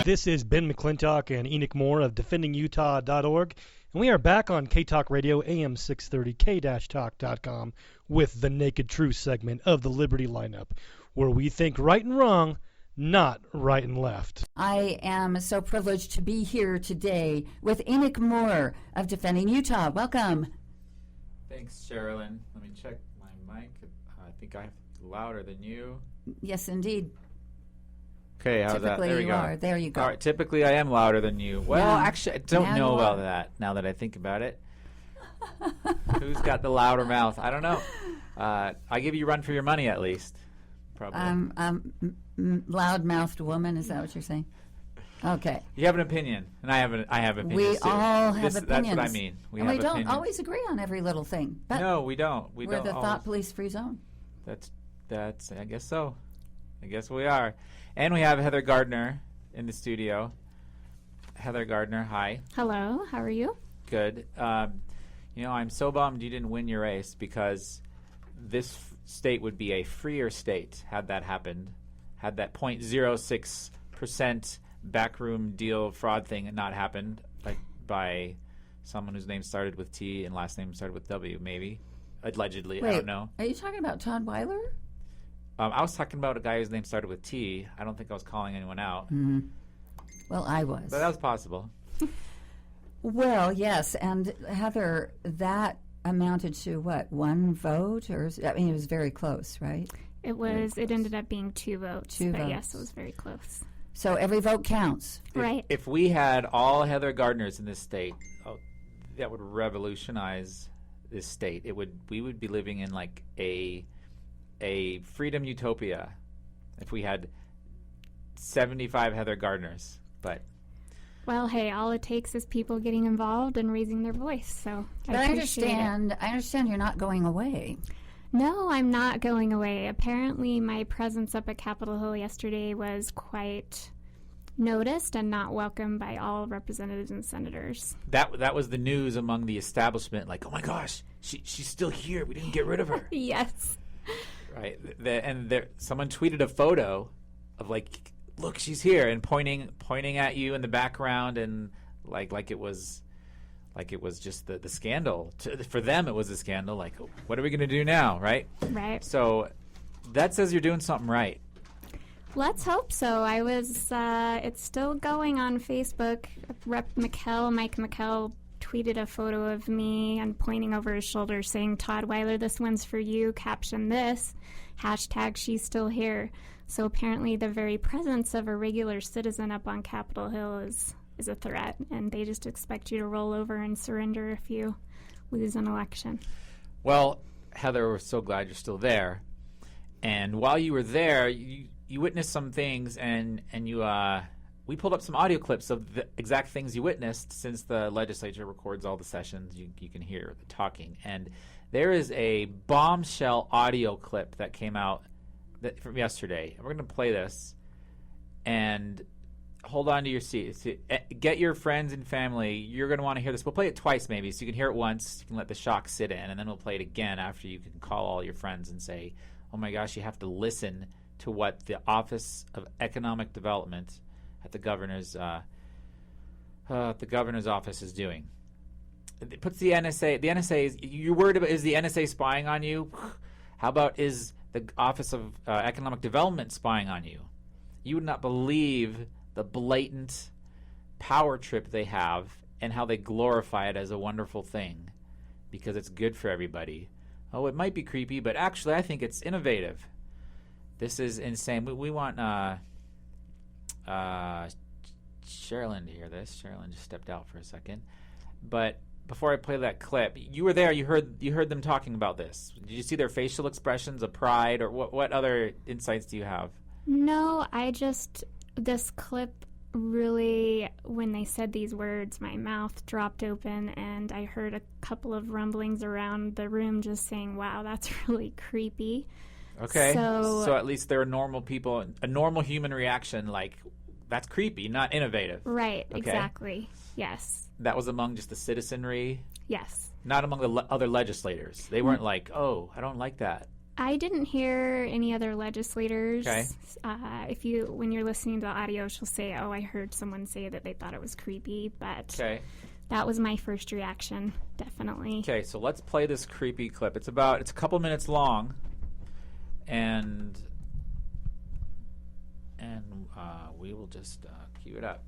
This is Ben McClintock and Enoch Moore of DefendingUtah.org, and we are back on K-Talk Radio, AM 630, K-Talk.com, with the Naked Truth segment of the Liberty Lineup, where we think right and wrong, not right and left. I am so privileged to be here today with Enoch Moore of Defending Utah. Welcome. Thanks, Sherilyn. Let me check my mic. I think I have to be louder than you. Yes, indeed. Okay, how's that? There we go. Are. There you go. All right, typically I am louder than you. Well, actually, I don't know about that now that I think about it. Who's got the louder mouth? I don't know. I give you run for your money at least. Probably. Loud-mouthed woman, is that what you're saying? Okay. You have an opinion, and I have opinions We too. all have opinions. That's what I mean. We don't always agree on every little thing. But no, we don't. We're the thought police-free zone. That's. I guess so. I guess we are. And we have Heather Gardner in the studio. Heather Gardner, hi. Hello, how are you? Good. I'm so bummed you didn't win your race because this state would be a freer state had that happened, had that 0.06% backroom deal fraud thing not happened by someone whose name started with T and last name started with W, maybe. Allegedly, Wait, I don't know. Are you talking about Todd Weiler? I was talking about a guy whose name started with T. I don't think I was calling anyone out. Mm-hmm. Well, I was. But that was possible. Well, yes, and Heather, that amounted to what, one vote? It was very close, right? It was. It ended up being 2 votes. Two votes. Yes, it was very close. So every vote counts. Right. If we had all Heather Gardners in this state, that would revolutionize this state. We would be living in like a freedom utopia if we had 75 Heather Gardners. But well, hey, all it takes is people getting involved and raising their voice. So I understand you're not going away. No, I'm not going away. Apparently, my presence up at Capitol Hill yesterday was quite noticed and not welcomed by all representatives and senators. That was the news among the establishment. Like, oh my gosh, she's still here. We didn't get rid of her. Yes. Right. Someone tweeted a photo of like, look, she's here, and pointing at you in the background, and like it was just the scandal. For them, it was a scandal. Like, what are we going to do now, right? Right. So that says you're doing something right. Let's hope so. It's still going on Facebook. Mike McKell, tweeted a photo of me and pointing over his shoulder saying, Todd Weiler, this one's for you. Caption this, # she's still here. So apparently the very presence of a regular citizen up on Capitol Hill is a threat, and they just expect you to roll over and surrender if you lose an election. Well, Heather, we're so glad you're still there. And while you were there, you witnessed some things, and we pulled up some audio clips of the exact things you witnessed, since the legislature records all the sessions. You can hear the talking. And there is a bombshell audio clip that came out from yesterday. We're going to play this, and hold on to your seats. Get your friends and family. You're going to want to hear this. We'll play it twice maybe, so you can hear it once. You can let the shock sit in, and then we'll play it again after you can call all your friends and say, oh my gosh, you have to listen to what the Office of Economic Development at the governor's office is doing. It puts the NSA. The NSA is. You're worried about, is the NSA spying on you? How about, is the Office of Economic Development spying on you? You would not believe the blatant power trip they have and how they glorify it as a wonderful thing because it's good for everybody. Oh, it might be creepy, but actually I think it's innovative. This is insane. We want Sherilyn to hear this. Sherilyn just stepped out for a second. But before I play that clip, you were there. You heard them talking about this. Did you see their facial expressions of pride, or what other insights do you have? No, this clip really, when they said these words, my mouth dropped open, and I heard a couple of rumblings around the room just saying, wow, that's really creepy. Okay, so at least there are normal people, a normal human reaction, like, that's creepy, not innovative. Right, okay. Exactly, yes. That was among just the citizenry? Yes. Not among the other legislators. They weren't like, oh, I don't like that. I didn't hear any other legislators. Okay. When you're listening to the audio, she'll say, "Oh, I heard someone say that they thought it was creepy," but Okay. that was my first reaction, definitely. Okay, so let's play this creepy clip. It's a couple minutes long, and we will just cue it up.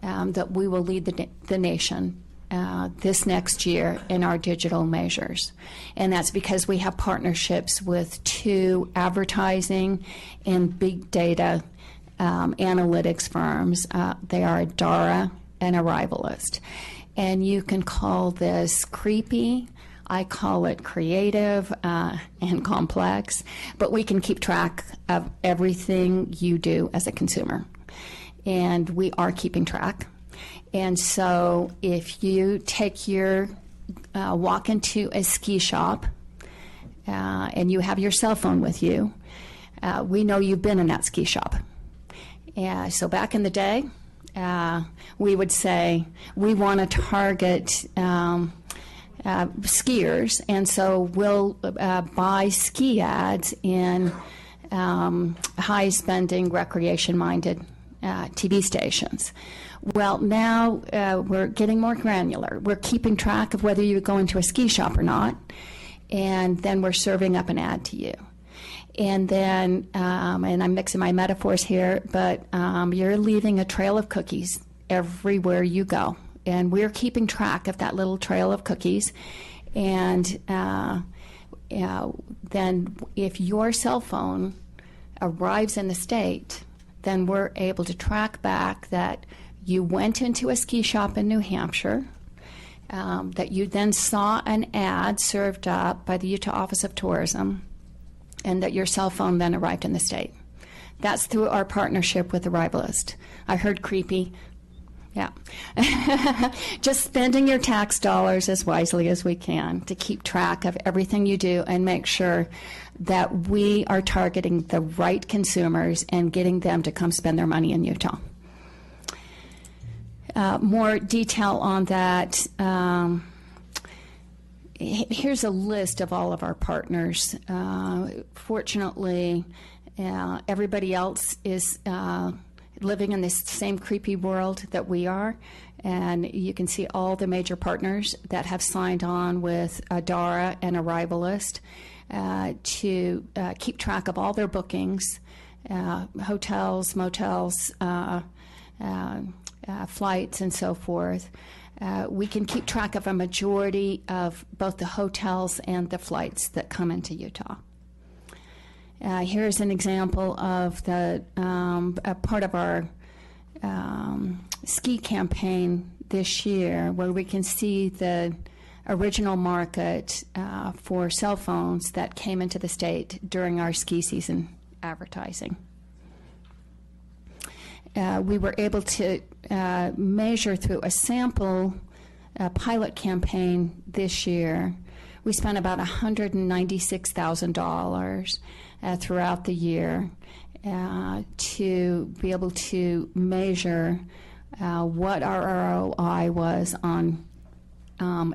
That we will lead the nation this next year in our digital measures. And that's because we have partnerships with 2 advertising and big data analytics firms. They are Adara and Arrivalist. And you can call this creepy. I call it creative and complex. But we can keep track of everything you do as a consumer. And we are keeping track. And so if you take your walk into a ski shop and you have your cell phone with you, we know you've been in that ski shop. So back in the day, we would say we want to target skiers, and so we'll buy ski ads in high-spending, recreation-minded TV stations. Well, now we're getting more granular. We're keeping track of whether you go into a ski shop or not, and then we're serving up an ad to you. And then, and I'm mixing my metaphors here, but you're leaving a trail of cookies everywhere you go. And we're keeping track of that little trail of cookies. And then if your cell phone arrives in the state, then we're able to track back that you went into a ski shop in New Hampshire, that you then saw an ad served up by the Utah Office of Tourism, and that your cell phone then arrived in the state. That's through our partnership with Arrivalist. I heard creepy. Yeah. Just spending your tax dollars as wisely as we can to keep track of everything you do and make sure that we are targeting the right consumers and getting them to come spend their money in Utah. More detail on that. Here's a list of all of our partners. Fortunately, everybody else is living in this same creepy world that we are, and you can see all the major partners that have signed on with Adara and Arrivalist to keep track of all their bookings, hotels, motels, flights, and so forth. We can keep track of a majority of both the hotels and the flights that come into Utah. Here's an example of a part of our ski campaign this year, where we can see the original market for cell phones that came into the state during our ski season advertising. We were able to measure through a sample pilot campaign this year. We spent about $196,000 throughout the year to be able to measure what our ROI was on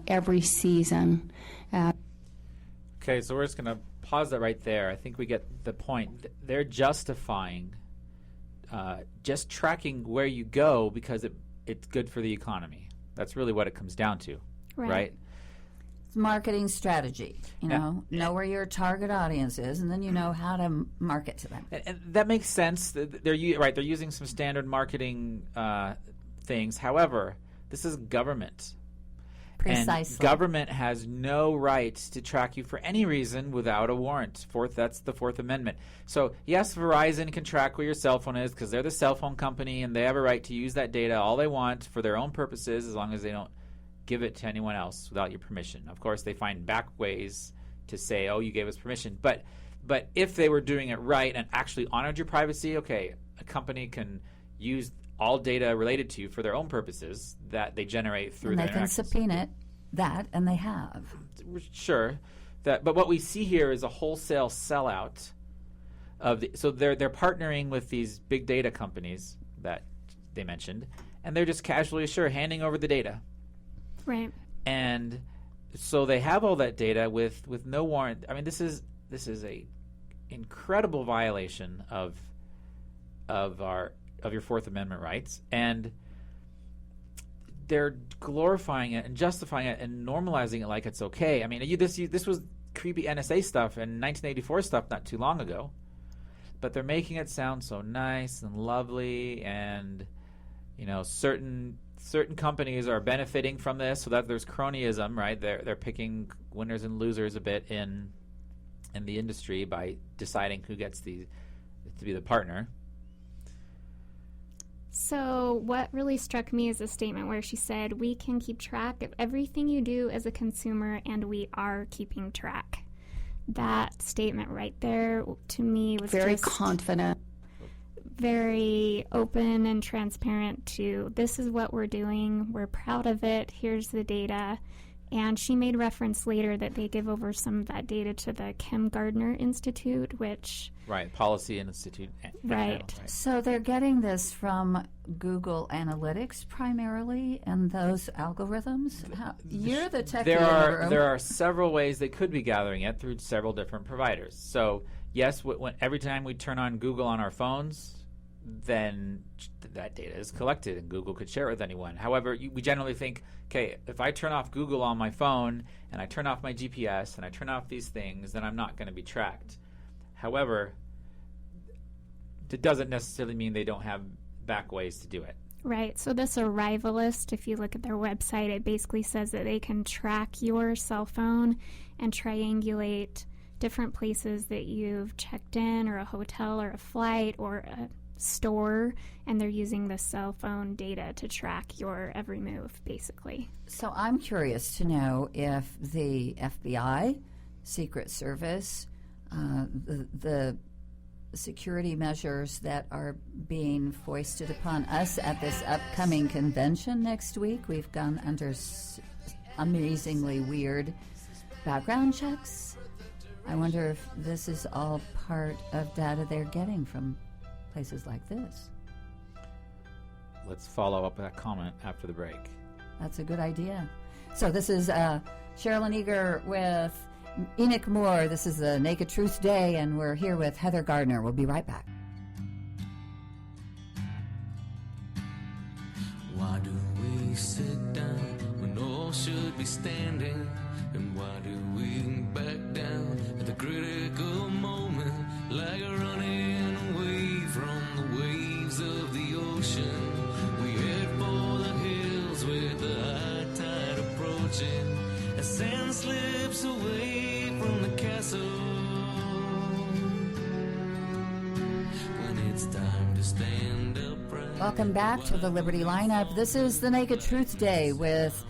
every season. Okay, so we're just going to pause that right there. I think we get the point. They're justifying just tracking where you go because it's good for the economy. That's really what it comes down to, right? Marketing strategy, know where your target audience is, and then you know how to market to them. And that makes sense. They're using some standard marketing things. However, this is government. Precisely. And government has no right to track you for any reason without a warrant. That's the Fourth Amendment. So, yes, Verizon can track where your cell phone is because they're the cell phone company and they have a right to use that data all they want for their own purposes as long as they don't give it to anyone else without your permission. Of course, they find back ways to say, oh, you gave us permission. But if they were doing it right and actually honored your privacy, okay, a company can use all data related to you for their own purposes that they generate through their interactions. And they can subpoena that, and they have. Sure. But what we see here is a wholesale sellout so they're partnering with these big data companies that they mentioned, and they're just casually handing over the data. Right. And so they have all that data with no warrant. I mean, this is a incredible violation of your Fourth Amendment rights, and they're glorifying it and justifying it and normalizing it like it's okay. I mean, this was creepy NSA stuff and 1984 stuff not too long ago, but they're making it sound so nice and lovely, and certain companies are benefiting from this, so that there's cronyism, right? They're picking winners and losers a bit in the industry by deciding who gets to be the partner. So what really struck me is a statement where she said, "We can keep track of everything you do as a consumer, and we are keeping track." That statement right there, to me, was very just confident, very open and transparent to, this is what we're doing, we're proud of it, here's the data. And she made reference later that they give over some of that data to the Kim Gardner Institute, which... Right, Policy Institute. Right. So they're getting this from Google Analytics primarily, and those algorithms? You're the techie in the room. There are several ways they could be gathering it through several different providers. So, yes, every time we turn on Google on our phones, then that data is collected, and Google could share it with anyone. However, we generally think, okay, if I turn off Google on my phone, and I turn off my GPS, and I turn off these things, then I'm not going to be tracked. However, it doesn't necessarily mean they don't have back ways to do it. Right. So this Arrivalist, if you look at their website, it basically says that they can track your cell phone and triangulate different places that you've checked in, or a hotel, or a flight, or a store, and they're using the cell phone data to track your every move, basically. So I'm curious to know if the FBI, Secret Service, the security measures that are being foisted upon us at this upcoming convention next week, we've gone under amazingly weird background checks. I wonder if this is all part of data they're getting from places like this. Let's follow up with that comment after the break. That's a good idea. So this is Sherilyn Eager with Enoch Moore. This is the Naked Truth Day, and we're here with Heather Gardner. We'll be right back. Why do we sit down when all should be standing? And why do we back down at the critical moment, like running away from the waves of the ocean? We head for the hills with the high tide approaching, as sand slips away from the castle. When it's time to stand upright. Welcome back to the Liberty Lineup. This is the Naked Truth Day with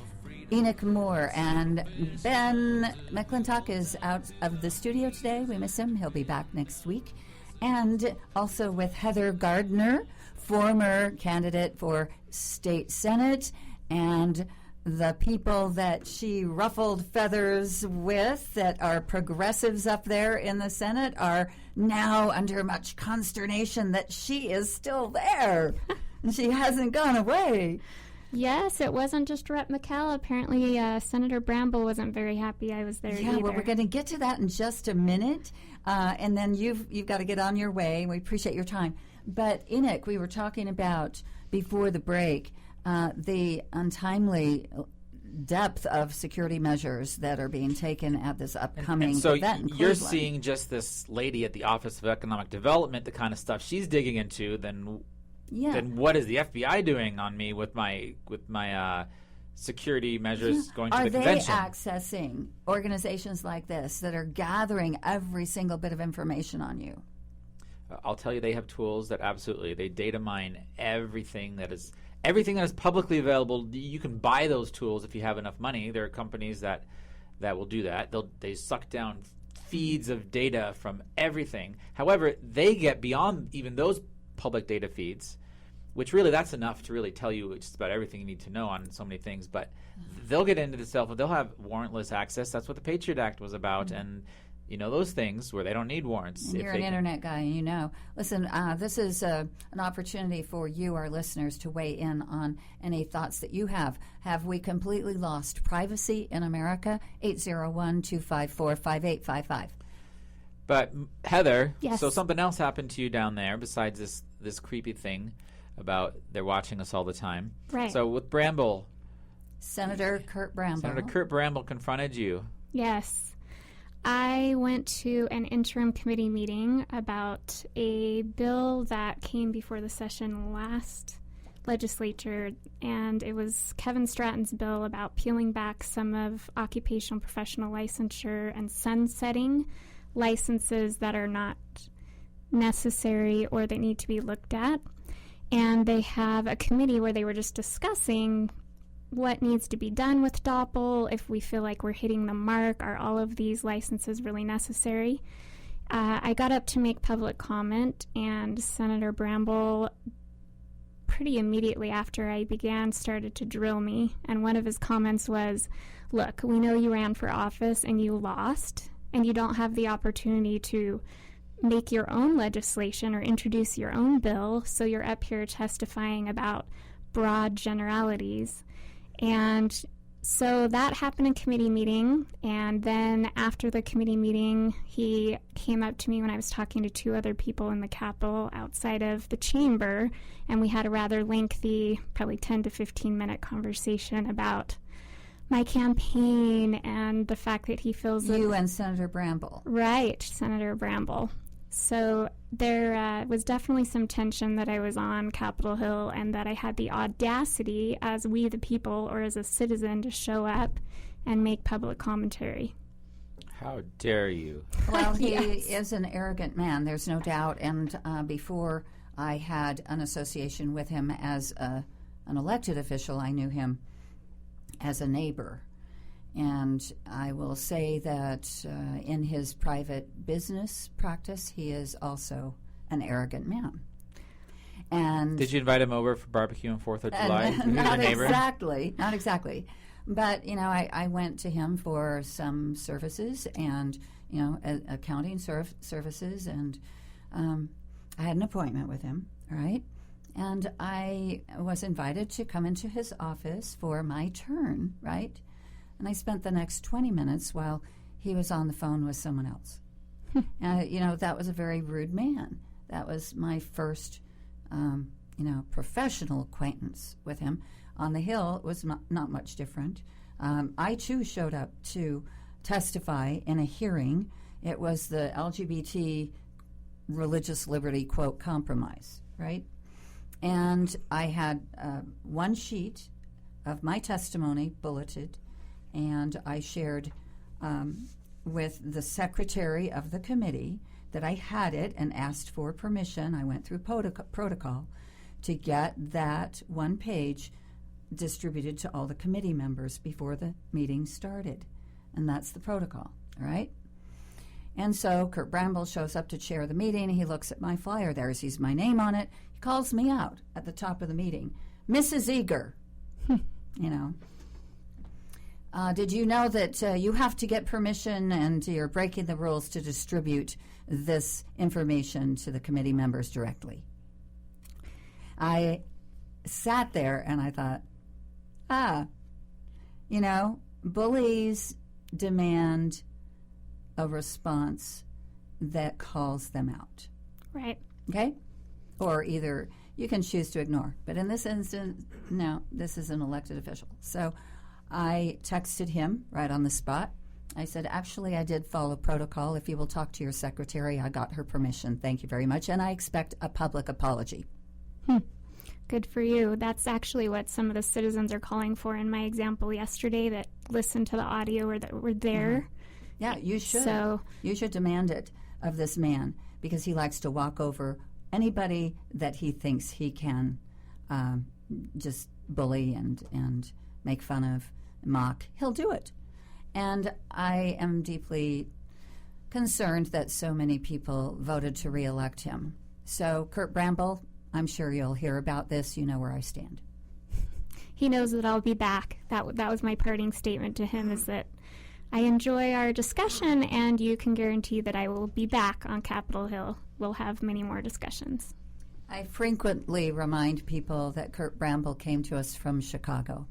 Enoch Moore, and Ben McClintock is out of the studio today. We miss him. He'll be back next week. And also with Heather Gardner, former candidate for state senate, and the people that she ruffled feathers with that are progressives up there in the Senate are now under much consternation that she is still there and she hasn't gone away. Yes, it wasn't just Rep. McKell. Apparently, Senator Bramble wasn't very happy I was there either. Well, we're going to get to that in just a minute, and then you've got to get on your way. We appreciate your time. But, Enoch, we were talking about, before the break, the untimely depth of security measures that are being taken at this upcoming and so event in you're Cleveland. seeing just this lady at the Office of Economic Development, the kind of stuff she's digging into, then what is the FBI doing on me with my security measures going to the convention? Are they accessing organizations like this that are gathering every single bit of information on you? I'll tell you, they have tools that absolutely, they data mine everything that is publicly available. You can buy those tools if you have enough money. There are companies that will do that. They suck down feeds of data from everything. However, they get beyond even those public data feeds, which really that's enough to really tell you just about everything you need to know on so many things. But they'll get into the cell phone. They'll have warrantless access. That's what the Patriot Act was about. And those things where they don't need warrants. And you're an internet guy, and you know. Listen, this is an opportunity for you, our listeners, to weigh in on any thoughts that you have. Have we completely lost privacy in America? 801-254-5855. But Heather, Yes. so something else happened to you down there besides this creepy thing about they're watching us all the time. Right. So with Bramble, Senator Kurt Bramble. Senator Kurt Bramble confronted you. Yes. I went to an interim committee meeting about a bill that came before the session last legislature, and it was Kevin Stratton's bill about peeling back some of occupational professional licensure and sunsetting licenses that are not necessary or that need to be looked at. And they have a committee where they were just discussing what needs to be done with DOPL, if we feel like we're hitting the mark, are all of these licenses really necessary? I got up to make public comment, and Senator Bramble, pretty immediately after I began, started to drill me. And one of his comments was, look, we know you ran for office and you lost, and you don't have the opportunity to make your own legislation or introduce your own bill, so you're up here testifying about broad generalities. And so that happened in committee meeting, and then after the committee meeting, he came up to me when I was talking to two other people in the Capitol outside of the chamber, and we had a rather lengthy, probably 10 to 15-minute conversation about my campaign and the fact that he feels that... You and Senator Bramble. Right, Senator Bramble. So there was definitely some tension that I was on Capitol Hill, and that I had the audacity as we the people or as a citizen to show up and make public commentary. How dare you? Well, he Yes. is an arrogant man, there's no doubt. And before I had an association with him as an elected official, I knew him as a neighbor. And I will say that in his private business practice, he is also an arrogant man. And Did you invite him over for barbecue on 4th of July? He was not a neighbor? exactly, not exactly. But, I went to him for some services and, accounting services, and I had an appointment with him, right? And I was invited to come into his office for my turn, right? And I spent the next 20 minutes while he was on the phone with someone else. That was a very rude man. That was my first, professional acquaintance with him. On the Hill, it was not much different. I, too, showed up to testify in a hearing. It was the LGBT religious liberty, quote, compromise, right? And I had one sheet of my testimony bulleted, and I shared with the secretary of the committee that I had it and asked for permission. I went through protocol to get that one page distributed to all the committee members before the meeting started. And that's the protocol, all right? And so Kurt Bramble shows up to chair the meeting. He looks at my flyer. There he sees my name on it. He calls me out at the top of the meeting. Mrs. Eager, did you know that you have to get permission and you're breaking the rules to distribute this information to the committee members directly? I sat there and I thought, bullies demand a response that calls them out. Right. Okay? Or either you can choose to ignore. But in this instance, no, this is an elected official. So I texted him right on the spot. I said, actually, I did follow protocol. If you will talk to your secretary, I got her permission. Thank you very much. And I expect a public apology. Good for you. That's actually what some of the citizens are calling for in my example yesterday that listened to the audio or that were there. Mm-hmm. Yeah, you should. So you should demand it of this man because he likes to walk over anybody that he thinks he can just bully and make fun of, mock. He'll do it. And I am deeply concerned that so many people voted to reelect him. So, Kurt Bramble, I'm sure you'll hear about this. You know where I stand. he knows that I'll be back. That was my parting statement to him, is that I enjoy our discussion, and you can guarantee that I will be back on Capitol Hill. We'll have many more discussions. I frequently remind people that Kurt Bramble came to us from Chicago,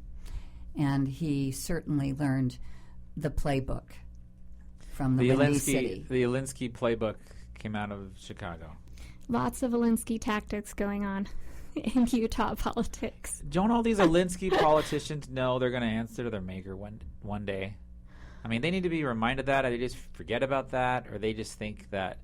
and he certainly learned the playbook from the Windy City. The Alinsky playbook came out of Chicago. Lots of Alinsky tactics going on in Utah politics. Don't all these Alinsky politicians know they're going to answer to their maker one day? I mean, they need to be reminded that, or they just forget about that, or they just think that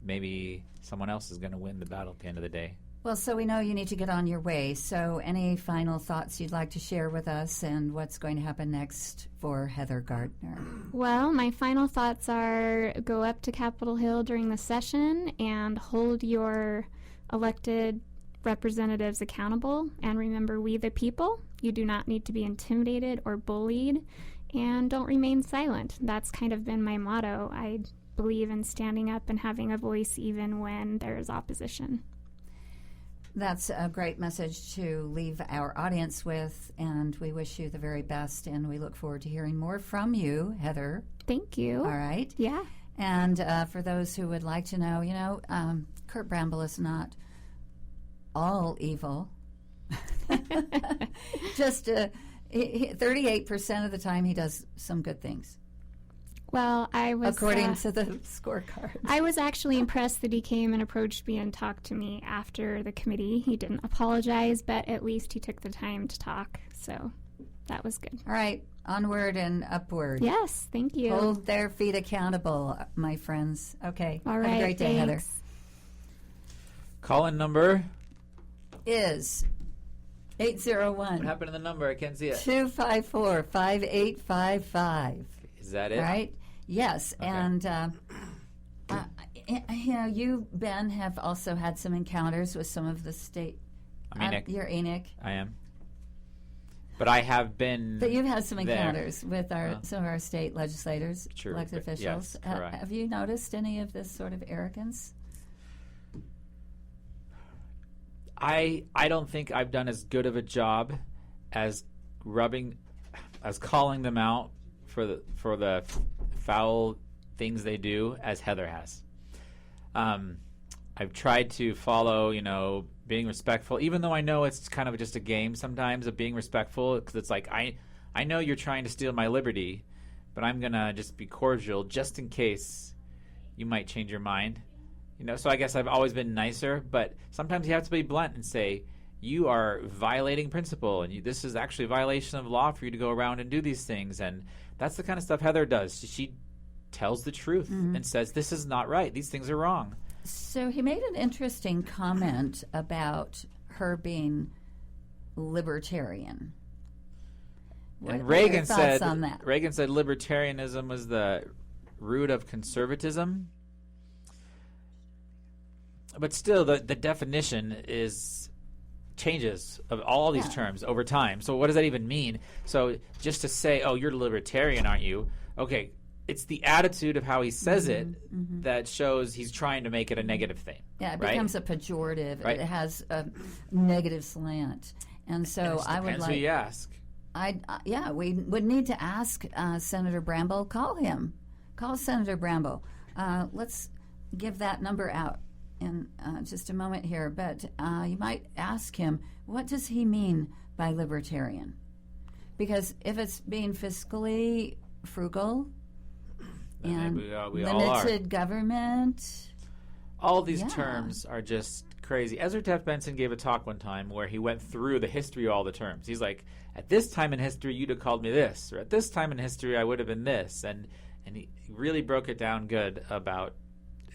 maybe someone else is going to win the battle at the end of the day. Well, so we know you need to get on your way. So any final thoughts you'd like to share with us and what's going to happen next for Heather Gardner? Well, my final thoughts are go up to Capitol Hill during the session and hold your elected representatives accountable. And remember, we the people, you do not need to be intimidated or bullied, and don't remain silent. That's kind of been my motto. I believe in standing up and having a voice even when there is opposition. That's a great message to leave our audience with, and we wish you the very best, and we look forward to hearing more from you, Heather. Thank you. All right. Yeah. And for those who would like to know, Kurt Bramble is not all evil. Just 38% of the time he does some good things. Well, I was... According to the scorecard. I was actually impressed that he came and approached me and talked to me after the committee. He didn't apologize, but at least he took the time to talk. So that was good. All right. Onward and upward. Yes, thank you. Hold their feet accountable, my friends. Okay. All right. Have a great day, Heather. Call-in number is 801. What happened to the number? I can't see it. 254-5855. Is that it? All right. Yes. Okay. And, you, Ben, have also had some encounters with some of the state. I'm Enoch. You're Enoch. I am. But I have been. But you've had some encounters with some of our state legislators, true, elected officials. Yes, correct. Have you noticed any of this sort of arrogance? I don't think I've done as good of a job as calling them out for the foul things they do as Heather has. I've tried to follow, being respectful, even though I know it's kind of just a game sometimes of being respectful, because it's like I know you're trying to steal my liberty, but I'm gonna just be cordial just in case you might change your mind. So I guess I've always been nicer, but sometimes you have to be blunt and say, you are violating principle, and this is actually a violation of law for you to go around and do these things. And that's the kind of stuff Heather does. She tells the truth and says, this is not right. These things are wrong. So he made an interesting comment about her being libertarian. And Reagan said, on that? Reagan said libertarianism was the root of conservatism. But still, the definition changes of all these terms over time. So what does that even mean? So just to say, oh, you're libertarian, aren't you? Okay, it's the attitude of how he says it that shows he's trying to make it a negative thing. Yeah, it becomes a pejorative. Right? It has a negative slant. And so I would like... Depends who you ask. We would need to ask Senator Bramble. Call him. Call Senator Bramble. Let's give that number out in just a moment here, but you might ask him, what does he mean by libertarian? Because if it's being fiscally frugal and we limited government... All these terms are just crazy. Ezra Taft Benson gave a talk one time where he went through the history of all the terms. He's like, at this time in history, you'd have called me this, or at this time in history, I would have been this. And he really broke it down good about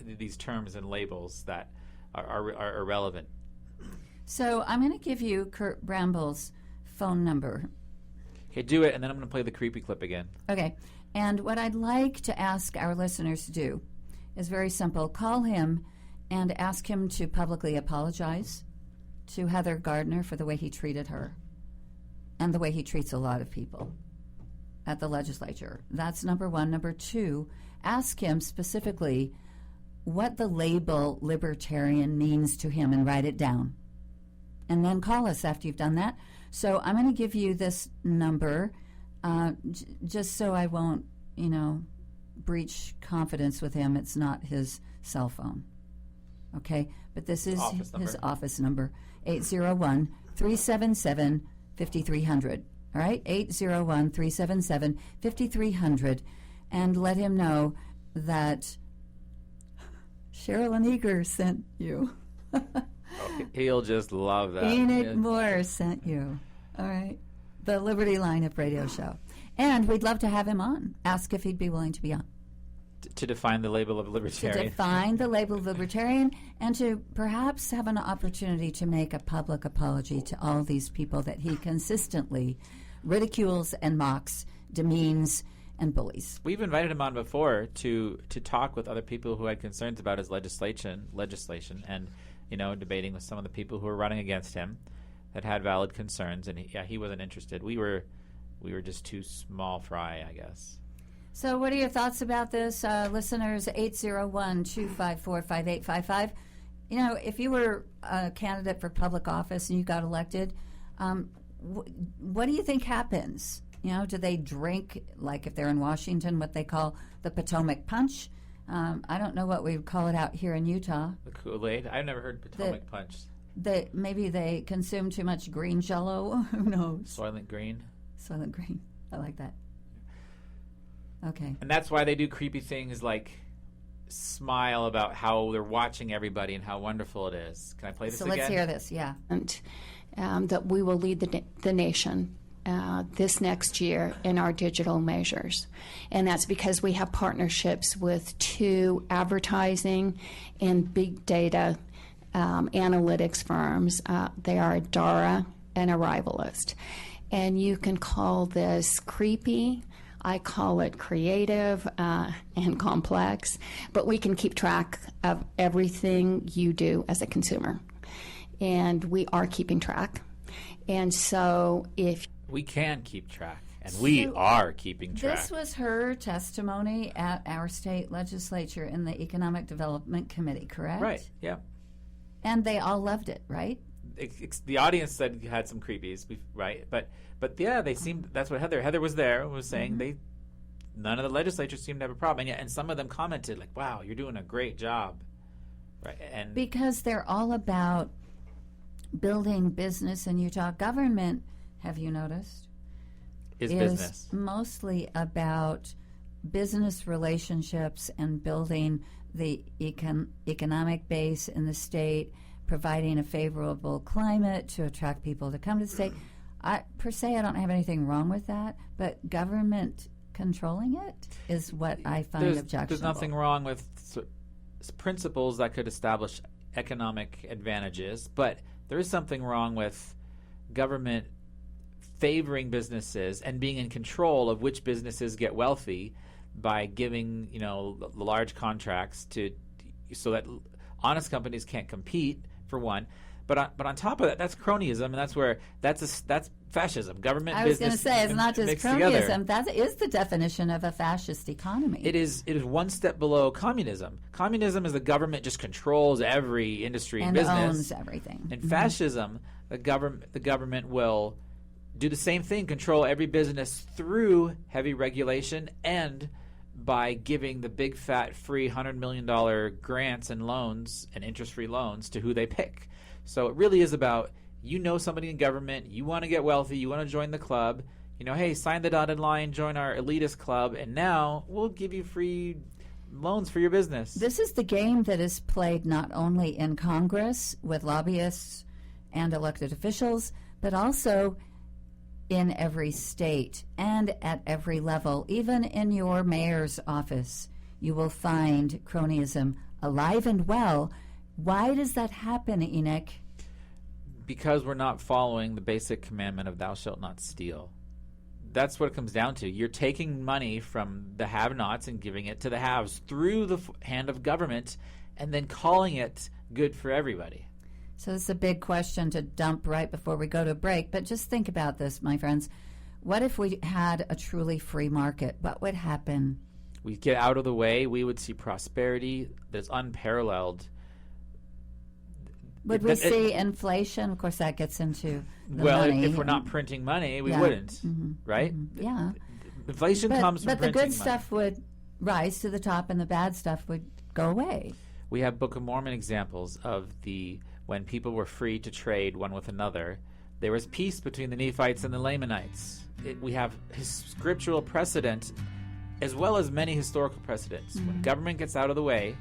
these terms and labels that are irrelevant. So I'm going to give you Kurt Bramble's phone number. Okay, do it, and then I'm going to play the creepy clip again. Okay. And what I'd like to ask our listeners to do is very simple. Call him and ask him to publicly apologize to Heather Gardner for the way he treated her and the way he treats a lot of people at the legislature. That's number one. Number two, ask him specifically what the label libertarian means to him and write it down. And then call us after you've done that. So I'm going to give you this number just so I won't, breach confidence with him. It's not his cell phone. Okay? But this is his office number, 801-377-5300. All right? 801-377-5300. And let him know that Sherilyn Eager sent you. He'll just love that. Enoch Moore sent you. All right. The Liberty Lineup radio show. And we'd love to have him on. Ask if he'd be willing to be on. To define the label of libertarian. To define the label of libertarian and to perhaps have an opportunity to make a public apology to all these people that he consistently ridicules and mocks, demeans, and bullies. We've invited him on before to talk with other people who had concerns about his legislation and, debating with some of the people who were running against him that had valid concerns, and he wasn't interested. We were just too small fry, I guess. So what are your thoughts about this? Listeners, 801-254-5855. If you were a candidate for public office and you got elected, what do you think happens? Do they drink, like if they're in Washington, what they call the Potomac Punch? I don't know what we would call it out here in Utah. The Kool-Aid? I've never heard Potomac Punch. Maybe they consume too much green Jell-O. Who knows? Soylent Green? Soylent Green. I like that. Okay. And that's why they do creepy things like smile about how they're watching everybody and how wonderful it is. Can I play this again? So let's hear this, yeah. And that we will lead the nation this next year in our digital measures. And that's because we have partnerships with 2 advertising and big data analytics firms. They are Adara and Arrivalist. And you can call this creepy. I call it creative and complex, but we can keep track of everything you do as a consumer. And we are keeping track. And so if we can keep track, and we are keeping track. This was her testimony at our state legislature in the Economic Development Committee, correct? Right, yeah. And they all loved it, right? The audience said you had some creepies, right? But yeah, they seemed. That's what Heather was there was saying. Mm-hmm. None of the legislatures seemed to have a problem, and some of them commented like, "Wow, you're doing a great job," right? And because they're all about building business in Utah. Government, have you noticed, is business mostly about business relationships and building the economic base in the state, providing a favorable climate to attract people to come to the state. Per se, I don't have anything wrong with that, but government controlling it is what I find objectionable. There's nothing wrong with principles that could establish economic advantages, but there is something wrong with government favoring businesses and being in control of which businesses get wealthy by giving, large contracts so that honest companies can't compete, for one. But on top of that, that's cronyism, and that's fascism. Government. I was going to say it's not just cronyism. Together. That is the definition of a fascist economy. It is one step below communism. Communism is the government just controls every industry and business owns everything. And fascism, the government will do the same thing, control every business through heavy regulation and by giving the big fat free $100 million grants and loans and interest-free loans to who they pick. So it really is about, somebody in government, you want to get wealthy, you want to join the club, hey, sign the dotted line, join our elitist club, and now we'll give you free loans for your business. This is the game that is played not only in Congress with lobbyists and elected officials, but also in every state and at every level. Even in your mayor's office, you will find cronyism alive and well. Why does that happen, Enoch? Because we're not following the basic commandment of thou shalt not steal. That's what it comes down to. You're taking money from the have-nots and giving it to the haves through the hand of government and then calling it good for everybody. So this is a big question to dump right before we go to a break, but just think about this, my friends. What if we had a truly free market? What would happen? We'd get out of the way. We would see prosperity that's unparalleled. Would we see inflation? Of course, that gets into the money. If we're not printing money, we wouldn't, right? Yeah. Inflation comes from printing money. But the good stuff would rise to the top and the bad stuff would go away. We have Book of Mormon examples of when people were free to trade one with another, there was peace between the Nephites and the Lamanites. We have scriptural precedent as well as many historical precedents. When government gets out of the way,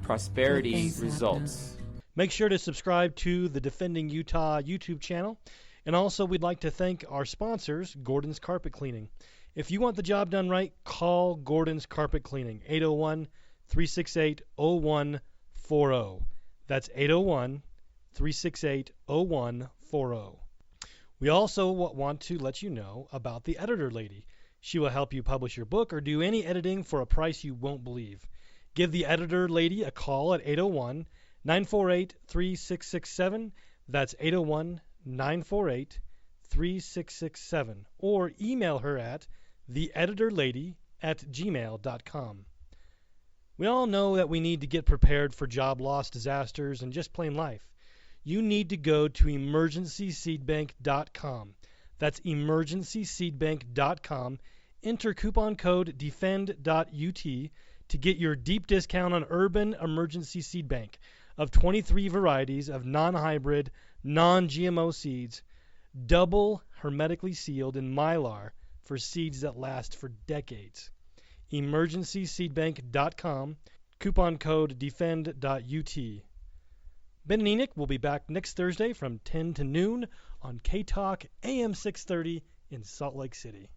prosperity results. Make sure to subscribe to the Defending Utah YouTube channel. And also, we'd like to thank our sponsors, Gordon's Carpet Cleaning. If you want the job done right, call Gordon's Carpet Cleaning, 801-368-0140. That's 801-368-0140. We also want to let you know about the Editor Lady. She will help you publish your book or do any editing for a price you won't believe. Give the Editor Lady a call at 801-948-3667. That's 801-948-3667. Or email her at theeditorlady@gmail.com. We all know that we need to get prepared for job loss, disasters, and just plain life. You need to go to emergencyseedbank.com. That's emergencyseedbank.com. Enter coupon code DEFEND.UT to get your deep discount on Urban Emergency Seed Bank of 23 varieties of non-hybrid, non-GMO seeds, double hermetically sealed in Mylar for seeds that last for decades. emergencyseedbank.com, coupon code DEFEND.UT. Ben and Enoch will be back next Thursday from 10 to noon on K-Talk AM 630 in Salt Lake City.